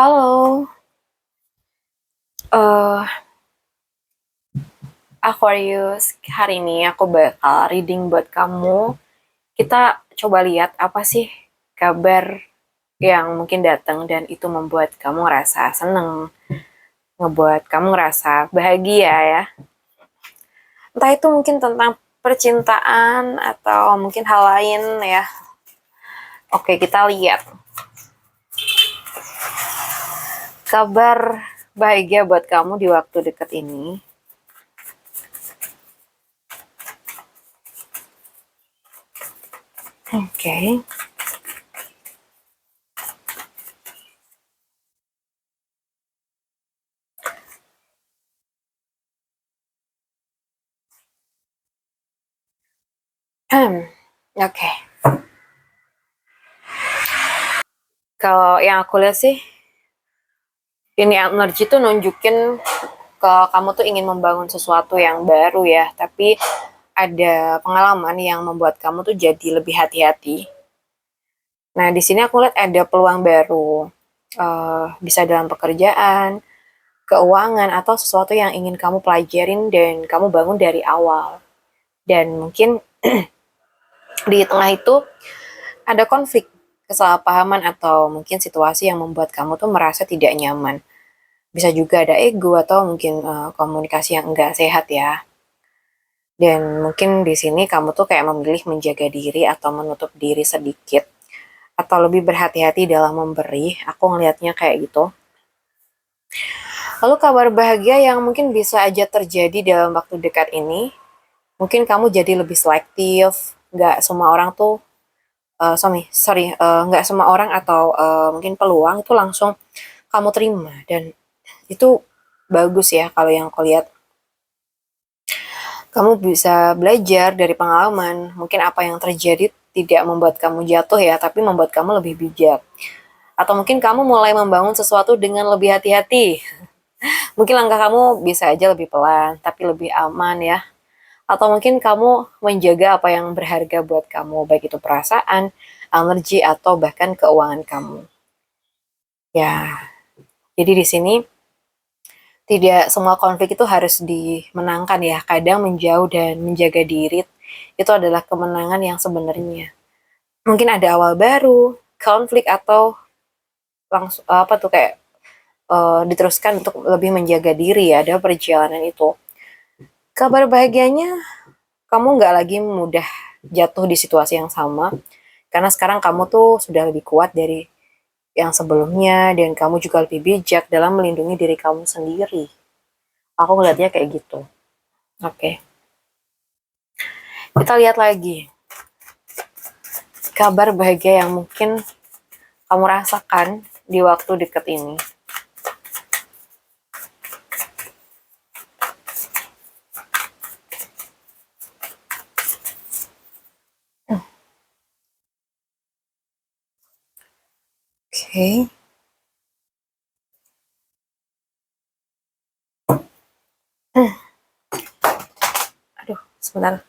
Halo, eh Aquarius. Hari ini aku bakal reading buat kamu. Kita coba lihat apa sih kabar yang mungkin datang dan itu membuat kamu ngerasa seneng, ngebuat kamu ngerasa bahagia ya. Entah itu mungkin tentang percintaan atau mungkin hal lain ya. Oke, kita lihat kabar bahagia buat kamu di waktu dekat ini. Oke. Oke. Kalau yang aku lihat sih, ini energi tuh nunjukin ke kamu tuh ingin membangun sesuatu yang baru ya, tapi ada pengalaman yang membuat kamu tuh jadi lebih hati-hati. Nah, di sini aku lihat ada peluang baru, bisa dalam pekerjaan, keuangan, atau sesuatu yang ingin kamu pelajarin dan kamu bangun dari awal. Dan mungkin di tengah itu ada konflik, kesalahpahaman, atau mungkin situasi yang membuat kamu tuh merasa tidak nyaman. Bisa juga ada ego atau mungkin komunikasi yang enggak sehat ya. Dan mungkin di sini kamu tuh kayak memilih menjaga diri atau menutup diri sedikit. Atau lebih berhati-hati dalam memberi. Aku ngelihatnya kayak gitu. Lalu kabar bahagia yang mungkin bisa aja terjadi dalam waktu dekat ini. Mungkin kamu jadi lebih selektif. Nggak semua orang tuh, nggak semua orang atau mungkin peluang itu langsung kamu terima. Dan itu bagus ya kalau yang aku lihat. Kamu bisa belajar dari pengalaman. Mungkin apa yang terjadi tidak membuat kamu jatuh ya, tapi membuat kamu lebih bijak. Atau mungkin kamu mulai membangun sesuatu dengan lebih hati-hati. Mungkin langkah kamu bisa aja lebih pelan, tapi lebih aman ya. Atau mungkin kamu menjaga apa yang berharga buat kamu, baik itu perasaan, energi, atau bahkan keuangan kamu. Ya, jadi di sini tidak semua konflik itu harus dimenangkan ya. Kadang menjauh dan menjaga diri itu adalah kemenangan yang sebenarnya. Mungkin ada awal baru, konflik, atau langsung apa tuh kayak diteruskan untuk lebih menjaga diri ya ada perjalanan itu. Kabar bahagianya kamu nggak lagi mudah jatuh di situasi yang sama karena sekarang kamu tuh sudah lebih kuat dari yang sebelumnya dan kamu juga lebih bijak dalam melindungi diri kamu sendiri. Aku ngeliatnya kayak gitu. Oke, kita lihat lagi kabar bahagia yang mungkin kamu rasakan di waktu dekat ini. Oke. Aduh, sebentar.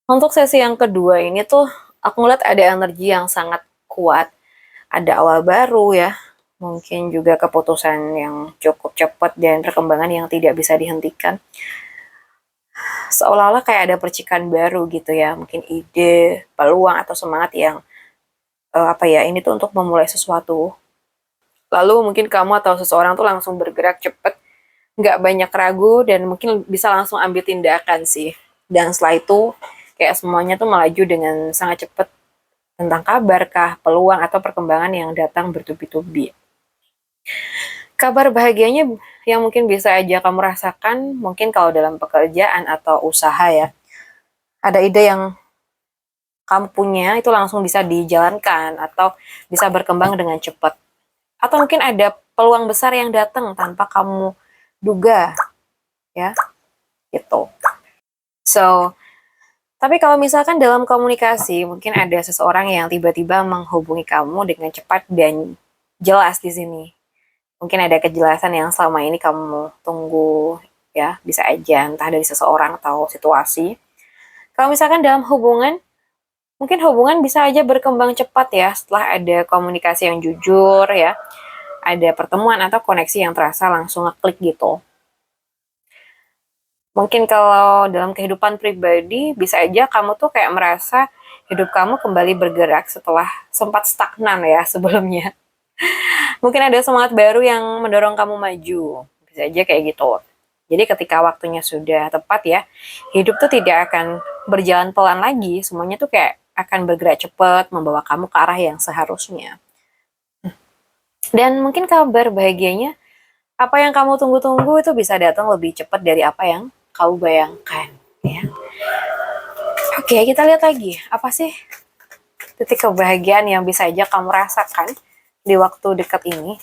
Untuk sesi yang kedua ini tuh aku ngeliat ada energi yang sangat kuat. Ada awal baru ya, mungkin juga keputusan yang cukup cepat dan perkembangan yang tidak bisa dihentikan. Seolah-olah kayak ada percikan baru gitu ya, mungkin ide, peluang atau semangat yang apa ya, ini tuh untuk memulai sesuatu. Lalu mungkin kamu atau seseorang tuh langsung bergerak cepat, nggak banyak ragu dan mungkin bisa langsung ambil tindakan sih. Dan setelah itu kayak semuanya tuh melaju dengan sangat cepat tentang kabar kah, peluang atau perkembangan yang datang bertubi-tubi. Kabar bahagianya yang mungkin bisa aja kamu rasakan mungkin kalau dalam pekerjaan atau usaha ya. Ada ide yang kamu punya itu langsung bisa dijalankan atau bisa berkembang dengan cepat. Atau mungkin ada peluang besar yang datang tanpa kamu duga ya, gitu. So, tapi kalau misalkan dalam komunikasi, mungkin ada seseorang yang tiba-tiba menghubungi kamu dengan cepat dan jelas di sini. Mungkin ada kejelasan yang selama ini kamu tunggu ya, bisa aja entah dari seseorang atau situasi. Kalau misalkan dalam hubungan, Mungkin hubungan bisa aja berkembang cepat ya setelah ada komunikasi yang jujur ya, ada pertemuan atau koneksi yang terasa langsung ngeklik gitu. Mungkin kalau dalam kehidupan pribadi bisa aja kamu tuh kayak merasa hidup kamu kembali bergerak setelah sempat stagnan ya sebelumnya. Mungkin ada semangat baru yang mendorong kamu maju. Bisa aja kayak gitu. Jadi ketika waktunya sudah tepat ya, hidup tuh tidak akan berjalan pelan lagi. Semuanya tuh kayak akan bergerak cepat, membawa kamu ke arah yang seharusnya. Dan mungkin kabar bahagianya, apa yang kamu tunggu-tunggu itu bisa datang lebih cepat dari apa yang kamu bayangkan. Ya. Oke, kita lihat lagi. Apa sih titik kebahagiaan yang bisa aja kamu rasakan di waktu dekat ini?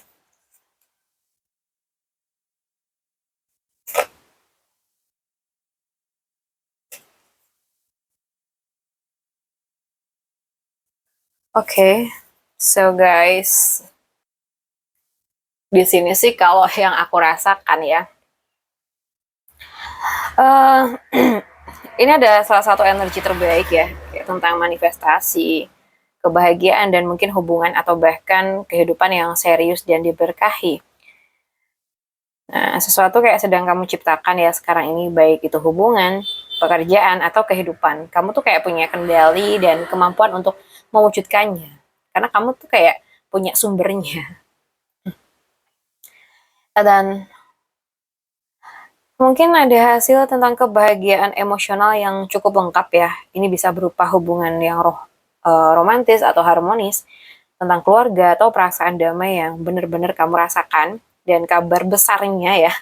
Oke, so guys, di sini sih kalau yang aku rasakan ya, uh, ini ada salah satu energi terbaik ya, kayak tentang manifestasi, kebahagiaan dan mungkin hubungan atau bahkan kehidupan yang serius dan diberkahi. Nah, sesuatu kayak sedang kamu ciptakan ya sekarang ini, baik itu hubungan, pekerjaan, atau kehidupan. Kamu tuh kayak punya kendali dan kemampuan untuk mewujudkannya. Karena kamu tuh kayak punya sumbernya. Dan mungkin ada hasil tentang kebahagiaan emosional yang cukup lengkap ya. Ini bisa berupa hubungan yang romantis atau harmonis, tentang keluarga atau perasaan damai yang benar-benar kamu rasakan, dan kabar besarnya ya.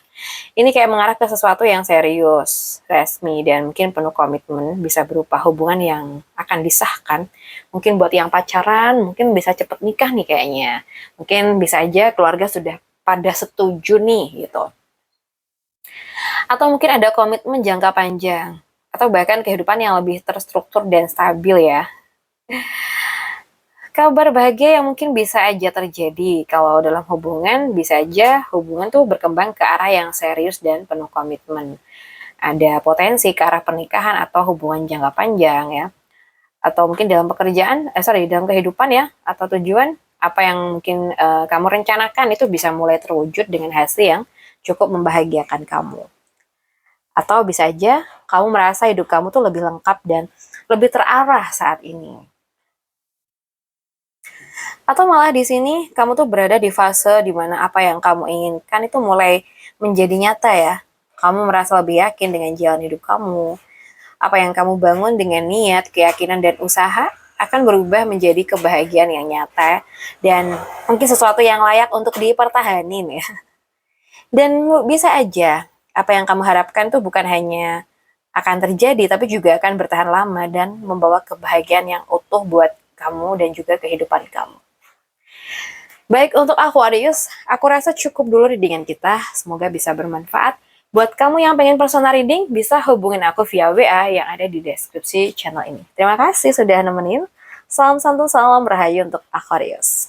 Ini kayak mengarah ke sesuatu yang serius, resmi, dan mungkin penuh komitmen, bisa berupa hubungan yang akan disahkan. Mungkin buat yang pacaran, mungkin bisa cepet nikah nih kayaknya. Mungkin bisa aja keluarga sudah pada setuju nih gitu. Atau mungkin ada komitmen jangka panjang, atau bahkan kehidupan yang lebih terstruktur dan stabil ya. Kabar bahagia yang mungkin bisa aja terjadi kalau dalam hubungan, bisa aja hubungan tuh berkembang ke arah yang serius dan penuh komitmen. Ada potensi ke arah pernikahan atau hubungan jangka panjang ya. Atau mungkin dalam pekerjaan, dalam kehidupan ya, atau tujuan apa yang mungkin kamu rencanakan itu bisa mulai terwujud dengan hasil yang cukup membahagiakan kamu. Atau bisa aja kamu merasa hidup kamu tuh lebih lengkap dan lebih terarah saat ini. Atau malah di sini kamu tuh berada di fase di mana apa yang kamu inginkan itu mulai menjadi nyata ya. Kamu merasa lebih yakin dengan jalan hidup kamu. Apa yang kamu bangun dengan niat, keyakinan, dan usaha akan berubah menjadi kebahagiaan yang nyata dan mungkin sesuatu yang layak untuk dipertahanin ya. Dan bisa aja apa yang kamu harapkan tuh bukan hanya akan terjadi tapi juga akan bertahan lama dan membawa kebahagiaan yang utuh buat kamu dan juga kehidupan kamu. Baik, untuk Aquarius, aku rasa cukup dulu readingan kita. Semoga bisa bermanfaat. Buat kamu yang pengen personal reading, bisa hubungin aku via WA yang ada di deskripsi channel ini. Terima kasih sudah nemenin. Salam santun, salam rahayu untuk Aquarius.